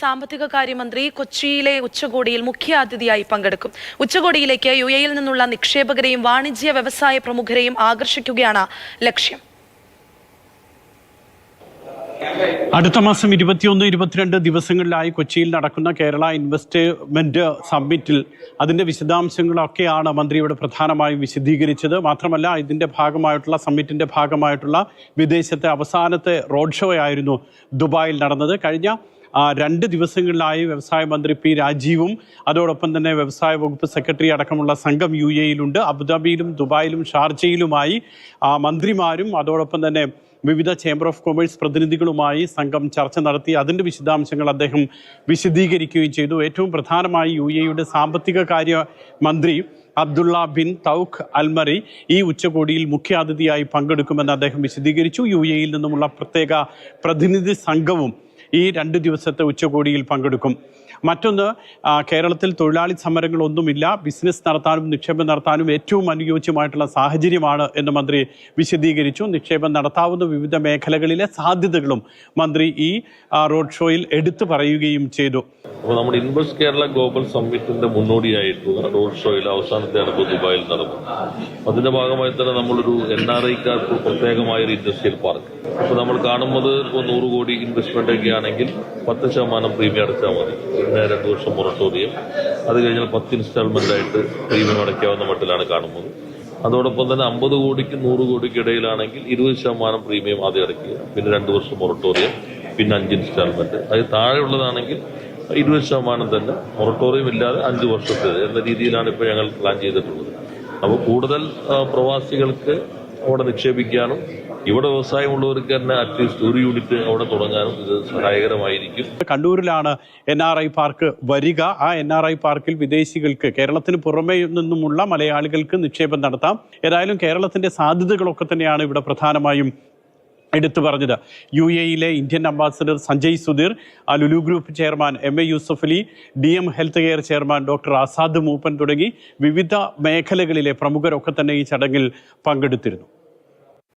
സാമ്പത്തിക കാര്യമന്ത്രി കൊച്ചിയിലെ ഉച്ചകോടിയിൽ മുഖ്യാതിഥിയായി പങ്കെടുക്കും. ഉച്ചകോടിയിലേക്ക് UAE-യിൽ നിന്നുള്ള നിക്ഷേപകരെയും വാണിജ്യ വ്യവസായ പ്രമുഖരെയും ആകർഷിക്കുകയാണ് ലക്ഷ്യം. അടുത്ത മാസം 21-22 ദിവസങ്ങളിലായി കൊച്ചിയിൽ നടക്കുന്ന കേരള ഇൻവെസ്റ്റ്മെന്റ് സമ്മിറ്റിൽ അതിന്റെ വിശദാംശങ്ങളൊക്കെയാണ് മന്ത്രി ഇവിടെ പ്രധാനമായും വിശദീകരിച്ചത്. മാത്രമല്ല, ഇതിന്റെ ഭാഗമായിട്ടുള്ള സമ്മിറ്റിന്റെ ഭാഗമായിട്ടുള്ള വിദേശത്തെ അവസാനത്തെ റോഡ് ഷോ ആയിരുന്നു ദുബായിൽ നടന്നത്. കഴിഞ്ഞ 2 ദിവസങ്ങളിലായി വ്യവസായ മന്ത്രി P. രാജീവും അതോടൊപ്പം തന്നെ വ്യവസായ വകുപ്പ് സെക്രട്ടറി അടക്കമുള്ള സംഘം UAE-യിലുണ്ട്. അബുദാബിയിലും ദുബായിലും ഷാർജയിലുമായി മന്ത്രിമാരും അതോടൊപ്പം തന്നെ വിവിധ ചേംബർ ഓഫ് കൊമേഴ്സ് പ്രതിനിധികളുമായി സംഘം ചർച്ച നടത്തി. അതിൻ്റെ വിശദാംശങ്ങൾ അദ്ദേഹം വിശദീകരിക്കുകയും ചെയ്തു. ഏറ്റവും പ്രധാനമായി UAE-യുടെ സാമ്പത്തിക കാര്യ മന്ത്രി അബ്ദുള്ള ബിൻ തൗഖ് അൽമറി ഈ ഉച്ചകോടിയിൽ മുഖ്യാതിഥിയായി പങ്കെടുക്കുമെന്ന് അദ്ദേഹം വിശദീകരിച്ചു. UAE-യിൽ നിന്നുമുള്ള പ്രത്യേക പ്രതിനിധി സംഘവും ഈ 2 ദിവസത്തെ ഉച്ചകോടിയിൽ പങ്കെടുക്കും. മറ്റൊന്ന്, കേരളത്തിൽ തൊഴിലാളി സമരങ്ങളൊന്നുമില്ല. ബിസിനസ് നടത്താനും നിക്ഷേപം നടത്താനും ഏറ്റവും അനുയോജ്യമായിട്ടുള്ള സാഹചര്യമാണ് എന്ന് മന്ത്രി വിശദീകരിച്ചു. നിക്ഷേപം നടത്താവുന്ന വിവിധ മേഖലകളിലെ സാധ്യതകളും മന്ത്രി ഈ റോഡ് ഷോയിൽ എടുത്തു പറയുകയും ചെയ്തു. അപ്പോൾ നമ്മുടെ ഇൻവെസ്റ്റ് കേരള ഗ്ലോബൽ സമ്മിറ്റിന്റെ മുന്നോടിയായിട്ടുള്ള റോഡ് ഷോയിൽ അവസാനത്തെയാണ് ഇപ്പോൾ ദുബായിൽ നടന്നത്. അതിന്റെ ഭാഗമായി തന്നെ നമ്മളൊരു NRI-ക്കാർക്ക് പ്രത്യേകമായൊരു ഇൻഡസ്ട്രിയൽ പാർക്ക്. അപ്പോൾ നമ്മൾ കാണുന്നത് ഇപ്പോൾ 100 കോടി ഇൻവെസ്റ്റ്മെന്റ് ഒക്കെ ആണെങ്കിൽ 10% പ്രീമിയം അടച്ചാൽ മതി. പിന്നെ 2 വർഷം മൊറട്ടോറിയം, അത് കഴിഞ്ഞാൽ 10 ഇൻസ്റ്റാൾമെന്റ് ആയിട്ട് പ്രീമിയം അടയ്ക്കാവുന്ന മട്ടിലാണ് കാണുന്നത്. അതോടൊപ്പം തന്നെ 50 കോടിക്കും 100 കോടിക്കും ഇടയിലാണെങ്കിൽ 20% പ്രീമിയം ആദ്യം അടയ്ക്കുക, പിന്നെ 2 വർഷം മൊറട്ടോറിയം, പിന്നെ 5 ഇൻസ്റ്റാൾമെന്റ്. അത് താഴെയുള്ളതാണെങ്കിൽ 20% തന്നെ മൊറട്ടോറിയം ഇല്ലാതെ 5 വർഷത്തേത് എന്ന രീതിയിലാണ് ഇപ്പോൾ ഞങ്ങൾ പ്ലാൻ ചെയ്തിട്ടുള്ളത്. അപ്പോൾ കൂടുതൽ പ്രവാസികൾക്ക് അവിടെ നിക്ഷേപിക്കാനും ഇവിടെ വ്യവസായമുള്ളവർക്ക് തന്നെ അറ്റ്ലീസ്റ്റ് ഒരു യൂണിറ്റ് അവിടെ തുടങ്ങാനും ഇത് സഹായകരമായിരിക്കും. കണ്ണൂരിലാണ് NRI പാർക്ക് വരിക. ആ NRI പാർക്കിൽ വിദേശികൾക്ക്, കേരളത്തിന് പുറമേ നിന്നുമുള്ള മലയാളികൾക്ക് നിക്ഷേപം നടത്താം. ഏതായാലും കേരളത്തിന്റെ സാധ്യതകളൊക്കെ തന്നെയാണ് ഇവിടെ പ്രധാനമായും എടുത്തു പറഞ്ഞത്. UAE-യിലെ Indian ambassador Sanjay Sudhir, Lulu group chairman MA Yusuff Ali, DM health care chairman doctor Azad Moopen തുടങ്ങി വിവിധ മേഖലകളിലെ പ്രമുഖരൊക്കെ തന്നെ ഈ ചടങ്ങിൽ പങ്കെടുത്തിരുന്നു.